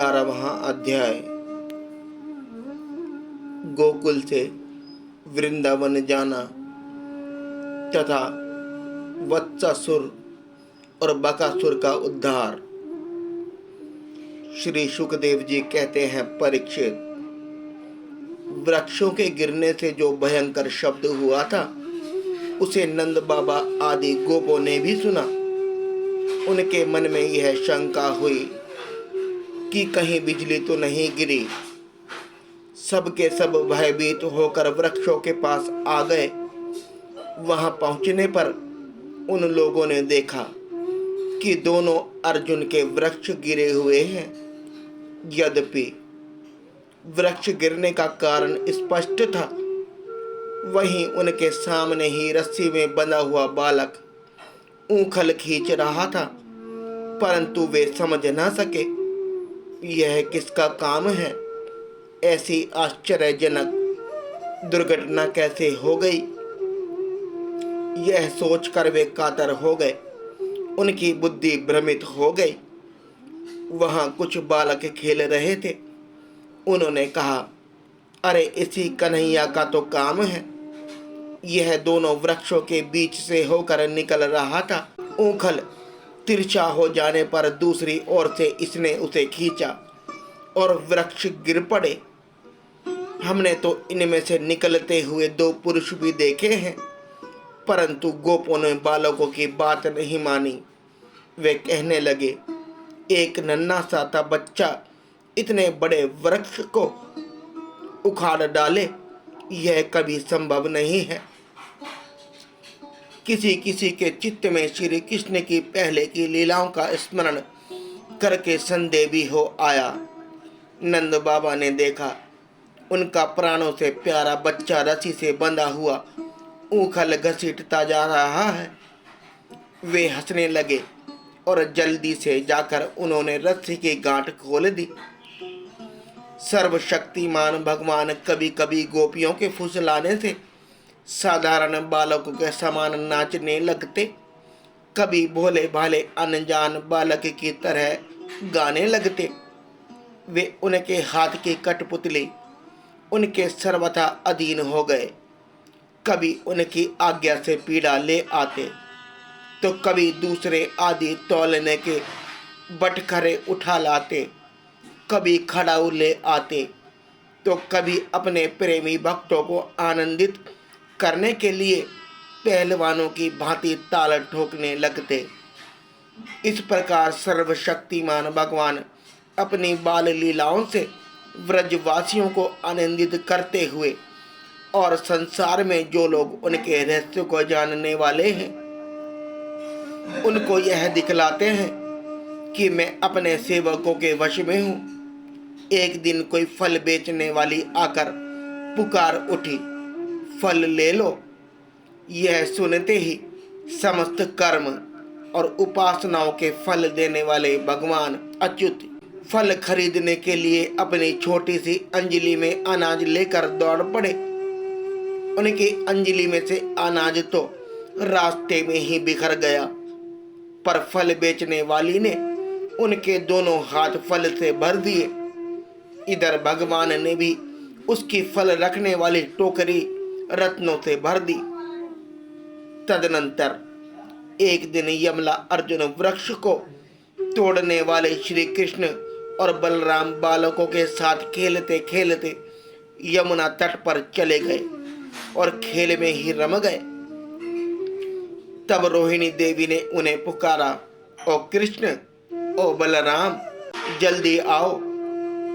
11वां अध्याय। गोकुल से वृंदावन जाना तथा वत्सासुर और बकासुर का उद्धार। श्री सुखदेव जी कहते हैं, परीक्षित, वृक्षों के गिरने से जो भयंकर शब्द हुआ था उसे नंद बाबा आदि गोपों ने भी सुना। उनके मन में यह शंका हुई कि कहीं बिजली तो नहीं गिरी। सबके सब भयभीत होकर वृक्षों के पास आ गए। वहां पहुंचने पर उन लोगों ने देखा कि दोनों अर्जुन के वृक्ष गिरे हुए हैं। यद्यपि वृक्ष गिरने का कारण स्पष्ट था, वहीं उनके सामने ही रस्सी में बंधा हुआ बालक ऊखल खींच रहा था, परंतु वे समझ ना सके यह किसका काम है। ऐसी आश्चर्यजनक दुर्घटना कैसे हो गई, यह सोचकर वे कातर हो गए। उनकी बुद्धि भ्रमित हो गई। वहां कुछ बालक खेल रहे थे। उन्होंने कहा, अरे इसी कन्हैया का तो काम है। यह दोनों वृक्षों के बीच से होकर निकल रहा था। ऊखल तिरछा हो जाने पर दूसरी ओर से इसने उसे खींचा और वृक्ष गिर पड़े। हमने तो इनमें से निकलते हुए दो पुरुष भी देखे हैं, परंतु गोपों ने बालकों की बात नहीं मानी। वे कहने लगे, एक नन्हा सा था बच्चा इतने बड़े वृक्ष को उखाड़ डाले, यह कभी संभव नहीं है। किसी किसी के चित्त में श्री कृष्ण की पहले की लीलाओं का स्मरण करके संदेह भी हो आया। नंद बाबा ने देखा, उनका प्राणों से प्यारा बच्चा रस्सी से बंधा हुआ ऊखल घसीटता जा रहा है। वे हंसने लगे और जल्दी से जाकर उन्होंने रस्सी की गांठ खोल दी। सर्वशक्तिमान भगवान कभी कभी गोपियों के फुसलाने से साधारण बालकों के समान नाचने लगते, कभी भोले भाले अनजान बालक की तरह गाने लगते। वे उनके हाथ की कठपुतली उनके सर्वथा अधीन हो गए। कभी उनकी आज्ञा से पीड़ा ले आते तो कभी दूसरे आदि तौलने के बटखरे उठा लाते, कभी खड़ाऊ ले आते तो कभी अपने प्रेमी भक्तों को आनंदित करने के लिए पहलवानों की भांति ताल ठोकने लगते। इस प्रकार सर्वशक्तिमान भगवान अपनी बाल लीलाओं से व्रजवासियों को आनंदित करते हुए और संसार में जो लोग उनके रहस्य को जानने वाले हैं उनको यह दिखलाते हैं कि मैं अपने सेवकों के वश में हूँ। एक दिन कोई फल बेचने वाली आकर पुकार उठी, फल ले लो। यह सुनते ही समस्त कर्म और उपासनाओं के फल देने वाले भगवान अच्युत फल खरीदने के लिए अपनी छोटी सी अंजलि में अनाज लेकर दौड़ पड़े। उनकी अंजलि में से अनाज तो रास्ते में ही बिखर गया, पर फल बेचने वाली ने उनके दोनों हाथ फल से भर दिए। इधर भगवान ने भी उसकी फल रखने वाली टोकरी रत्नों से भर दी। तदनंतर एक दिन यमला अर्जुन वृक्ष को तोड़ने वाले श्री कृष्ण और बलराम बालकों के साथ खेलते खेलते यमुना तट पर चले गए और खेल में ही रम गए। तब रोहिणी देवी ने उन्हें पुकारा, ओ कृष्ण, ओ बलराम, जल्दी आओ।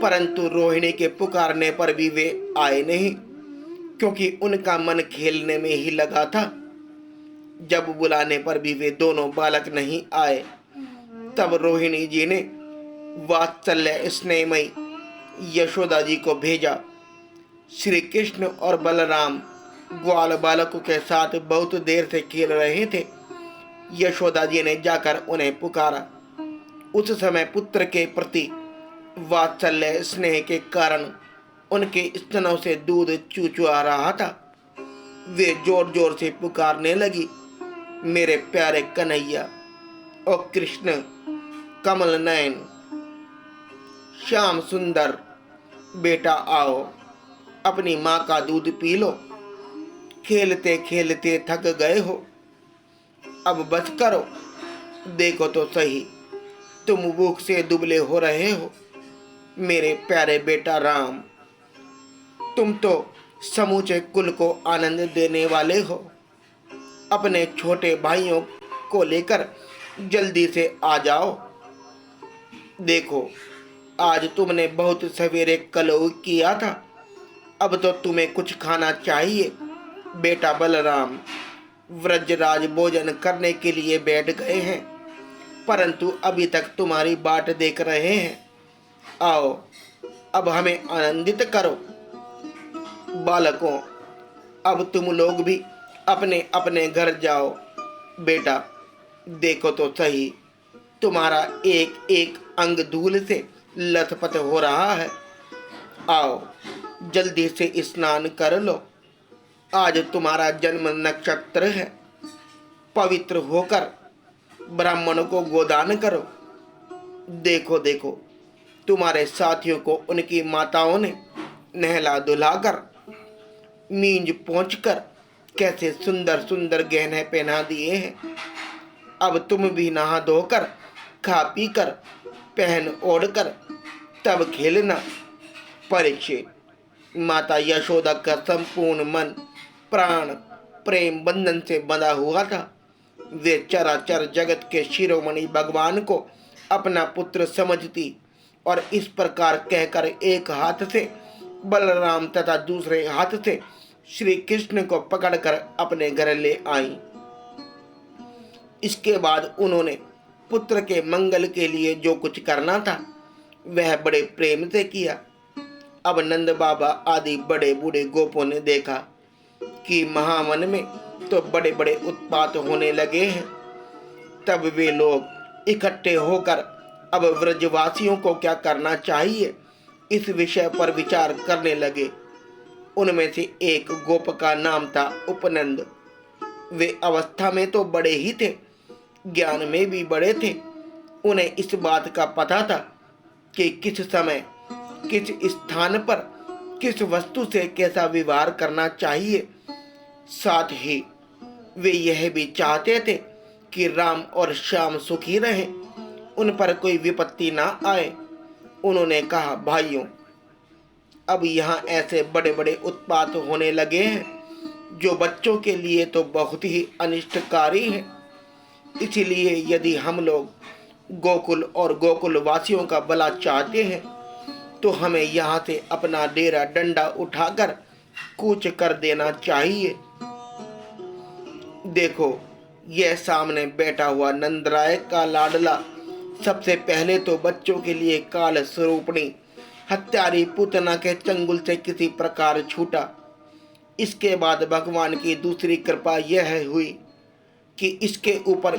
परंतु रोहिणी के पुकारने पर भी वे आए नहीं, क्योंकि उनका मन खेलने में ही लगा था। जब बुलाने पर भी वे दोनों बालक नहीं आए, तब रोहिणी जी ने वात्सल्य स्नेहमयी यशोदा जी को भेजा। श्री कृष्ण और बलराम ग्वाल बालकों के साथ बहुत देर से खेल रहे थे। यशोदा जी ने जाकर उन्हें पुकारा। उस समय पुत्र के प्रति वात्सल्य स्नेह के कारण उनके स्तनों से दूध चूचुआ रहा था। वे जोर जोर से पुकारने लगी, मेरे प्यारे कन्हैया, ओ कृष्ण, कमल नयन। श्याम सुंदर, बेटा आओ, अपनी माँ का दूध पी लो। खेलते खेलते थक गए हो, अब बस करो। देखो तो सही, तुम भूख से दुबले हो रहे हो। मेरे प्यारे बेटा राम, तुम तो समूचे कुल को आनंद देने वाले हो। अपने छोटे भाइयों को लेकर जल्दी से आ जाओ। देखो, आज तुमने बहुत सवेरे कलह किया था, अब तो तुम्हें कुछ खाना चाहिए। बेटा बलराम व्रजराज भोजन करने के लिए बैठ गए हैं, परंतु अभी तक तुम्हारी बाट देख रहे हैं। आओ, अब हमें आनंदित करो। बालकों, अब तुम लोग भी अपने अपने घर जाओ। बेटा देखो तो सही, तुम्हारा एक एक अंग धूल से लथपथ हो रहा है। आओ, जल्दी से स्नान कर लो। आज तुम्हारा जन्म नक्षत्र है। पवित्र होकर ब्राह्मणों को गोदान करो। देखो देखो, तुम्हारे साथियों को उनकी माताओं ने नहला धुलाकर, मींज पहुंचकर कैसे सुंदर सुंदर गहने पहना दिए हैं। अब तुम भी नहा धोकर, खा पी कर, पहन ओढ़कर तब खेलना। परीक्षित, माता यशोदा का संपूर्ण मन प्राण प्रेम बंधन से बंधा हुआ था। वे चराचर जगत के शिरोमणि भगवान को अपना पुत्र समझती और इस प्रकार कहकर एक हाथ से बलराम तथा दूसरे हाथ से श्री कृष्ण को पकड़कर अपने घर ले आई। इसके बाद उन्होंने पुत्र के मंगल के लिए जो कुछ करना था वह बड़े प्रेम से किया। अब नंद बाबा आदि बड़े बूढ़े गोपों ने देखा कि महावन में तो बड़े बड़े उत्पात होने लगे हैं। तब वे लोग इकट्ठे होकर अब व्रजवासियों को क्या करना चाहिए इस विषय पर विचार करने लगे। उनमें से एक गोप का नाम था उपनंद। वे अवस्था में तो बड़े ही थे, ज्ञान में भी बड़े थे। उन्हें इस बात का पता था कि किस समय, किस स्थान पर, किस वस्तु से कैसा व्यवहार करना चाहिए। साथ ही वे यह भी चाहते थे कि राम और श्याम सुखी रहें, उन पर कोई विपत्ति ना आए। उन्होंने कहा, भाइयों, अब यहाँ ऐसे बड़े बड़े उत्पात होने लगे हैं जो बच्चों के लिए तो बहुत ही अनिष्टकारी है। इसलिए यदि हम लोग गोकुल और गोकुल वासियों का भला चाहते हैं तो हमें यहाँ से अपना डेरा डंडा उठाकर कूच कर देना चाहिए। देखो, यह सामने बैठा हुआ नंदराय का लाडला सबसे पहले तो बच्चों के लिए काल स्वरूपणी हत्यारी पूतना के चंगुल से किसी प्रकार छूटा। इसके बाद भगवान की दूसरी कृपा यह हुई कि इसके ऊपर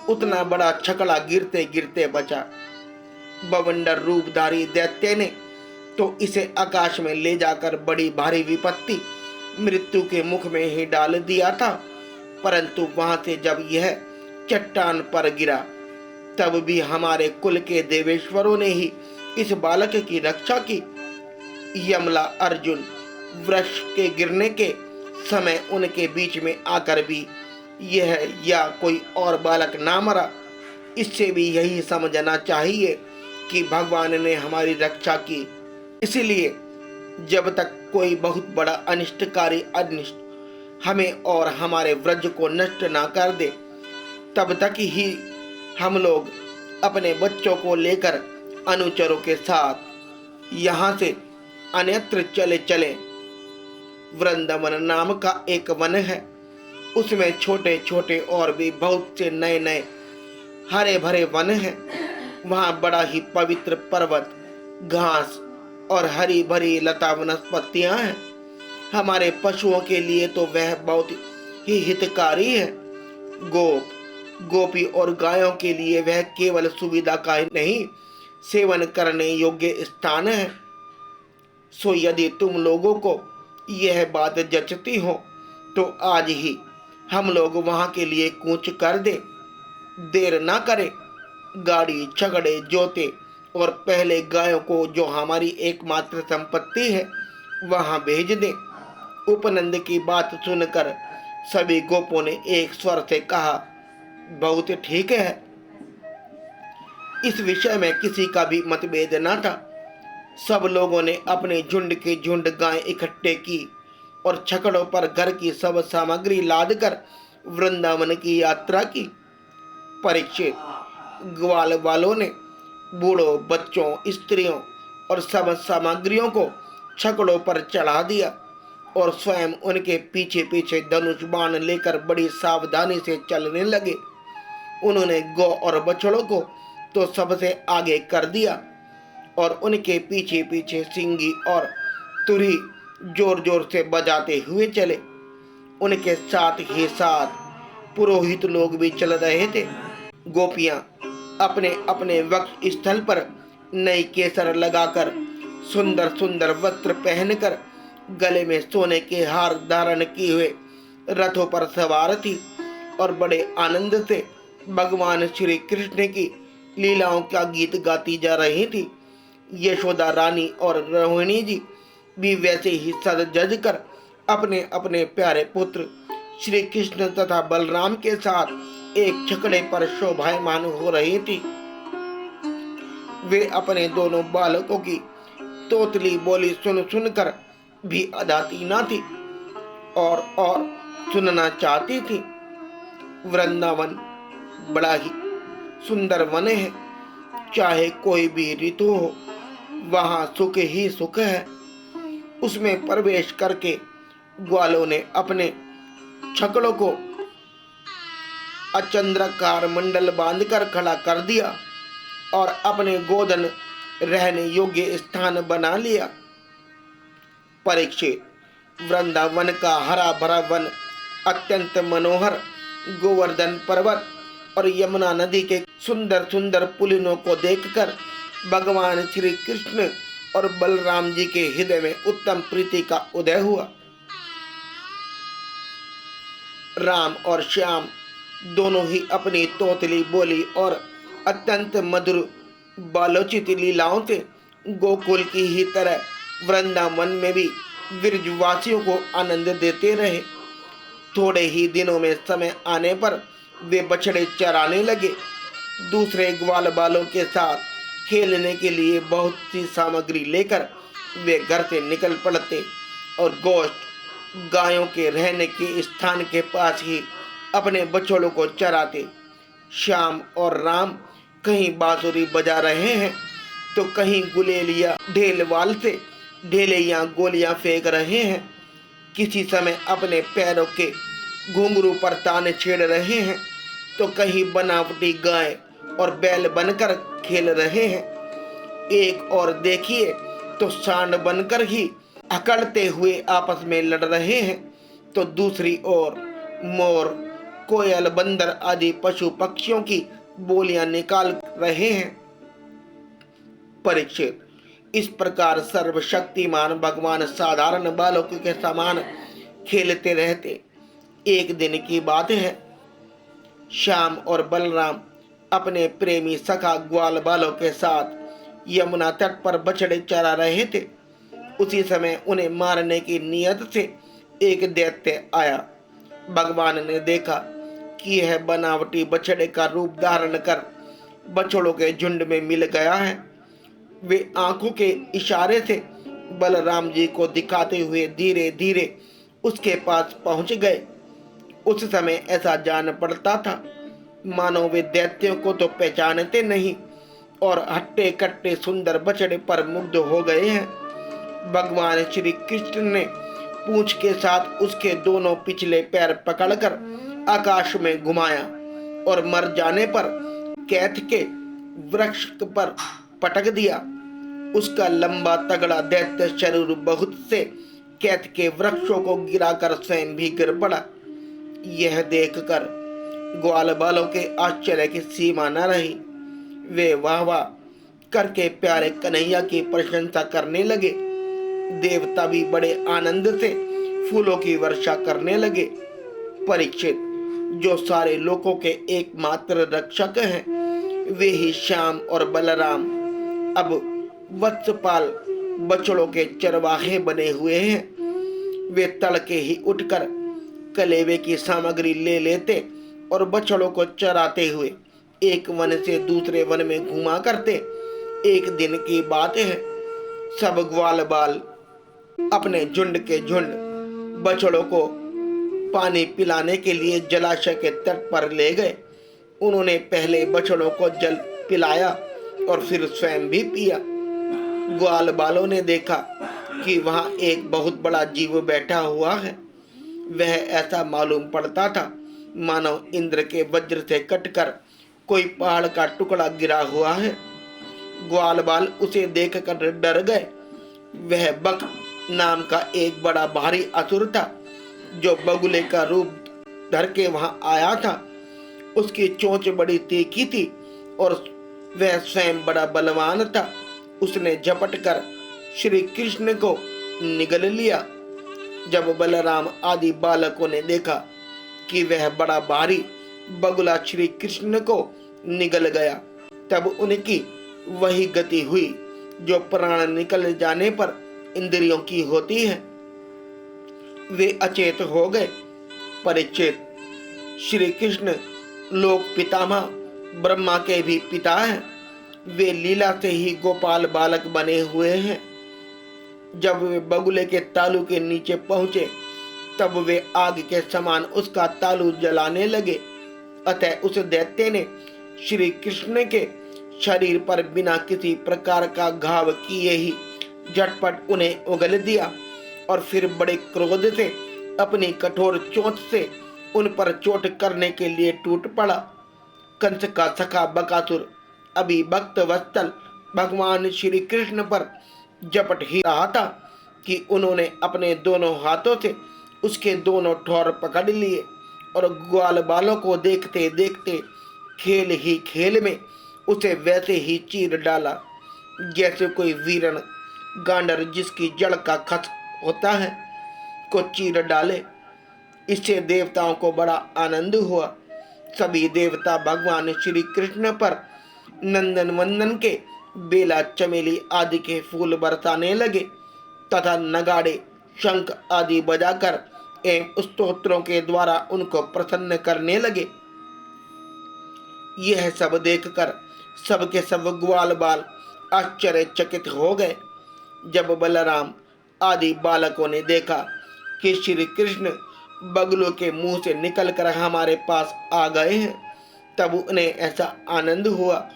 उतना बड़ा छकड़ा गिरते गिरते बचा। बवंडर रूपधारी दैत्य ने तो इसे आकाश में ले जाकर बड़ी भारी विपत्ति, मृत्यु के मुख में ही डाल दिया था। परंतु वहां से जब यह चट्टान पर गिरा तब भी हमारे कुल के देवेश्वरों ने ही इस बालक की रक्षा की। यमला अर्जुन वृक्ष के गिरने के समय उनके बीच में आकर भी यह या कोई और बालक ना मरा। इससे भी यही समझना चाहिए कि भगवान ने हमारी रक्षा की। इसलिए जब तक कोई बहुत बड़ा अनिष्टकारी अनिष्ट हमें और हमारे व्रज को नष्ट ना कर दे, तब तक ही हम लोग अपने बच्चों को लेकर अनुचरों के साथ यहाँ से अन्यत्र चले चले। वृंदावन नाम का एक वन है, उसमें छोटे छोटे और भी बहुत से नए नए हरे भरे वन हैं। वहाँ बड़ा ही पवित्र पर्वत, घास और हरी भरी लता वनस्पतियाँ हैं। हमारे पशुओं के लिए तो वह बहुत ही हितकारी है। गोप, गोपी और गायों के लिए वह केवल सुविधा का ही नहीं, सेवन करने योग्य स्थान है। सो यदि तुम लोगों को यह बात जचती हो तो आज ही हम लोग वहां के लिए कूच कर दे। देर ना करें, गाड़ी छगड़े जोते और पहले गायों को, जो हमारी एकमात्र संपत्ति है, वहां भेज दें। उपनंद की बात सुनकर सभी गोपों ने एक स्वर से कहा, बहुत ठीक है। इस विषय में किसी का भी मतभेद न था। सब लोगों ने अपने झुंड के झुंड गायें इकट्ठे की और छकड़ों पर घर की सब सामग्री लादकर वृंदावन की यात्रा की। परीक्षित, ग्वाल वालों ने बूढ़ों, बच्चों, स्त्रियों और सब सामग्रियों को छकड़ों पर चढ़ा दिया और स्वयं उनके पीछे पीछे धनुष बाण लेकर बड़ी सावधानी से चलने लगे। उन्होंने गौ और बछड़ों को तो सबसे आगे कर दिया और उनके पीछे पीछे सिंगी और तुरही जोर जोर से बजाते हुए चले। उनके साथ ही साथ पुरोहित लोग भी चल रहे थे। गोपियां अपने अपने वक्ष स्थल पर नई केसर लगाकर, सुंदर सुंदर वस्त्र पहनकर, गले में सोने के हार धारण किए हुए रथों पर सवार थी और बड़े आनंद से भगवान श्री कृष्ण की लीलाओं का गीत गाती जा रही थी। यशोदा रानी और रोहिणी जी भी वैसे ही सज कर अपने अपने प्यारे पुत्र श्री कृष्ण तथा बलराम के साथ एक छकड़े पर शोभायमान हो रही थी। वे अपने दोनों बालकों की तोतली बोली सुन सुनकर भी अदाती न थी और सुनना चाहती थी। वृंदावन बड़ा ही सुंदर वन है। चाहे कोई भी ऋतु हो, वहां सुख ही सुख है। उसमें प्रवेश करके ग्वालों ने अपने छकड़ों को अचंद्राकार मंडल बांधकर खड़ा कर दिया और अपने गोधन रहने योग्य स्थान बना लिया। परीक्षित, वृंदावन का हरा भरा वन अत्यंत मनोहर गोवर्धन पर्वत और यमुना नदी के सुंदर सुंदर पुलिनों को देखकर भगवान श्री कृष्ण और बलराम जी के हृदय में उत्तम प्रीति का उदय हुआ। राम और श्याम दोनों ही अपनी तोतली बोली और अत्यंत मधुर बालोचित लीलाओं से गोकुल की ही तरह वृंदावन में भी ब्रजवासियों को आनंद देते रहे। थोड़े ही दिनों में समय आने पर वे बछड़े चराने लगे। दूसरे ग्वाल बालों के साथ खेलने के लिए बहुत सी सामग्री लेकर वे घर से निकल पड़ते और गोष्ठ गायों के रहने के स्थान के पास ही अपने बछड़ों को चराते। श्याम और राम कहीं बांसुरी बजा रहे हैं तो कहीं गुलेलिया ढेलवाल से ढेले गोलियां फेंक रहे हैं। किसी समय अपने पैरों के घुंघरू पर ताने छेड़ रहे हैं तो कहीं बनावटी गाय और बैल बनकर खेल रहे हैं। एक और देखिए तो सांड बनकर ही अकड़ते हुए आपस में लड़ रहे हैं तो दूसरी ओर मोर, कोयल, बंदर आदि पशु पक्षियों की बोलियां निकाल रहे हैं। परीक्षित, इस प्रकार सर्वशक्तिमान भगवान साधारण बालकों के समान खेलते रहते। एक दिन की बात है, श्याम और बलराम अपने प्रेमी सखा ग्वाल बालों के साथ यमुना तट पर बछड़े चरा रहे थे। उसी समय उन्हें मारने की नियत से एक दैत्य आया। भगवान ने देखा कि यह बनावटी बछड़े का रूप धारण कर बछड़ों के झुंड में मिल गया है। वे आंखों के इशारे से बलराम जी को दिखाते हुए धीरे धीरे उसके पास पहुंच गए। उस समय ऐसा जान पड़ता था मानो वे दैत्यों को तो पहचानते नहीं और हट्टे कट्टे सुंदर बछड़े पर मुग्ध हो गए हैं। भगवान श्री कृष्ण ने पूंछ के साथ उसके दोनों पिछले पैर पकड़कर आकाश में घुमाया और मर जाने पर कैथ के वृक्ष पर पटक दिया। उसका लंबा तगड़ा दैत्य शरीर बहुत से कैथ के वृक्षों को गिराकर स्वयं भी गिर पड़ा। यह देखकर ग्वाल बालों के आश्चर्य की सीमा न रही। वे वाह वाह करके प्यारे कन्हैया की प्रशंसा करने लगे। देवता भी बड़े आनंद से फूलों की वर्षा करने लगे। परीक्षित, जो सारे लोगों के एकमात्र रक्षक हैं, वे ही श्याम और बलराम अब वत्सपाल बछड़ों के चरवाहे बने हुए हैं। वे तड़के ही उठकर कलेवे की सामग्री ले लेते और बछड़ों को चराते हुए एक वन से दूसरे वन में घुमा करते। एक दिन की बात है, सब ग्वाल बाल अपने झुंड के झुंड बछड़ों को पानी पिलाने के लिए जलाशय के तट पर ले गए। उन्होंने पहले बछड़ों को जल पिलाया और फिर स्वयं भी पिया। ग्वाल बालों ने देखा कि वहां एक बहुत बड़ा जीव बैठा हुआ है। वह ऐसा मालूम पड़ता था मानो इंद्र के वज्र से कटकर कोई पहाड़ का टुकड़ा गिरा हुआ है। ग्वाल बाल उसे देखकर डर गए। वह बक नाम का एक बड़ा भारी असुर था जो बगुले का रूप धर के वहां आया था। उसकी चोंच बड़ी तीखी थी और वह स्वयं बड़ा बलवान था। उसने झपट कर श्री कृष्ण को निगल लिया। जब बलराम आदि बालकों ने देखा कि वह बड़ा भारी बगुला श्री कृष्ण को निगल गया, तब उनकी वही गति हुई जो प्राण निकल जाने पर इंद्रियों की होती है। वे अचेत हो गए। परीक्षित, श्री कृष्ण लोक पितामह ब्रह्मा के भी पिता हैं। वे लीला से ही गोपाल बालक बने हुए हैं। जब वे बगुले के तालू के नीचे पहुंचे तब वे आग के समान उसका तालू जलाने लगे। अतः उस दैत्य ने श्री कृष्ण के शरीर पर बिना किसी प्रकार का घाव किए ही झटपट उन्हें उगल दिया और फिर बड़े क्रोध से अपनी कठोर चोंच से उन पर चोट करने के लिए टूट पड़ा। कंस का सखा बकासुर अभी भक्त वत्सल भगवान श्री कृष्ण पर झपट ही रहा था कि उन्होंने अपने दोनों हाथों से उसके दोनों ठोर पकड़ लिए और ग्वाल बालों को देखते देखते खेल ही खेल में उसे वैसे ही चीर डाला जैसे कोई वीरण गांडर जिसकी जड़ का खस होता है को चीर डाले। इससे देवताओं को बड़ा आनंद हुआ। सभी देवता भगवान श्री कृष्ण पर नंदन वंदन के बेला चमेली आदि के फूल बरसाने लगे तथा नगाड़े शंख आदि बजाकर एवं स्तोत्रों के द्वारा उनको प्रसन्न करने लगे। यह सब देखकर सबके सब ग्वाल बाल आश्चर्यचकित हो गए। जब बलराम आदि बालकों ने देखा कि श्री कृष्ण बगुलों के मुंह से निकलकर हमारे पास आ गए हैं, तब उन्हें ऐसा आनंद हुआ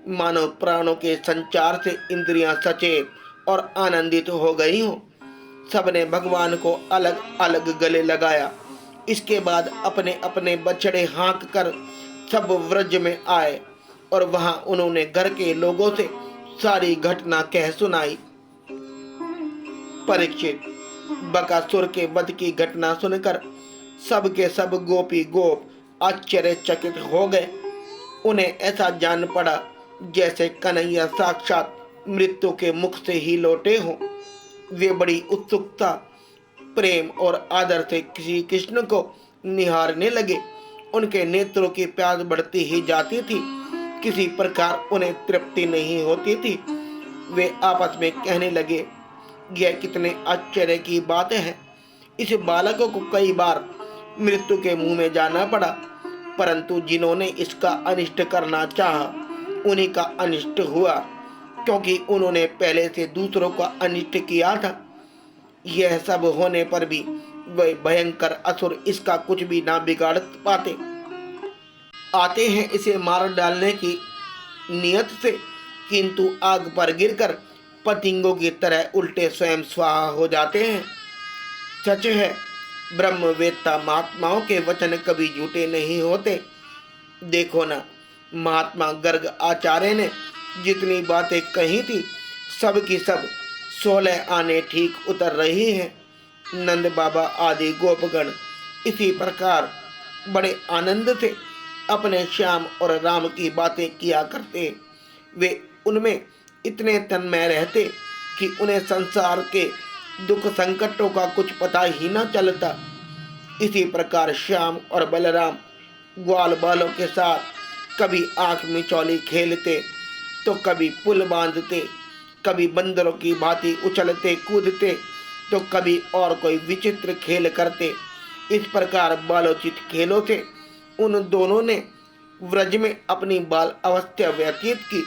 मानो प्राणों के संचार से इंद्रियां सचेत और आनंदित हो गई हों। सबने भगवान को अलग अलग गले लगाया। इसके बाद अपने अपने बछड़े हाँक कर सब व्रज में आए और वहां उन्होंने घर के लोगों से सारी घटना कह सुनाई। परीक्षित, बकासुर के वध की घटना सुनकर सब के सब गोपी गोप आश्चर्यचकित हो गए। उन्हें ऐसा जान पड़ा जैसे कन्हैया साक्षात मृत्यु के मुख से ही लौटे हों। वे बड़ी उत्सुकता, प्रेम और आदर से श्री कृष्ण को निहारने लगे। उनके नेत्रों की प्यास बढ़ती ही जाती थी। किसी प्रकार उन्हें तृप्ति नहीं होती थी। वे आपस में कहने लगे, यह कितने आश्चर्य की बात है। इस बालक को कई बार मृत्यु के मुंह में जाना पड़ा, परंतु जिन्होंने इसका अनिष्ट करना चाहा उन्हीं का अनिष्ट हुआ, क्योंकि उन्होंने पहले से दूसरों का अनिष्ट किया था। यह सब होने पर भी वे भयंकर असुर इसका कुछ भी ना बिगाड़ पाते। आते हैं इसे मार डालने की नियत से, किंतु आग पर गिरकर पतंगों की तरह उल्टे स्वयं स्वाहा हो जाते हैं। सच है, ब्रह्मवेत्ता महात्माओं के वचन कभी झूठे नहीं होते। देखो ना, महात्मा गर्ग आचार्य ने जितनी बातें कही थी सब की सब 16 आने ठीक उतर रही हैं। नंद बाबा आदि गोपगण इसी प्रकार बड़े आनंद से अपने श्याम और राम की बातें किया करते। वे उनमें इतने तन्मय रहते कि उन्हें संसार के दुख संकटों का कुछ पता ही न चलता। इसी प्रकार श्याम और बलराम ग्वाल बालों के साथ कभी आंख मिचौली खेलते, तो कभी पुल बांधते, कभी बंदरों की भांति उछलते कूदते, तो कभी और कोई विचित्र खेल करते। इस प्रकार बालोचित खेलों से उन दोनों ने व्रज में अपनी बाल अवस्था व्यतीत की।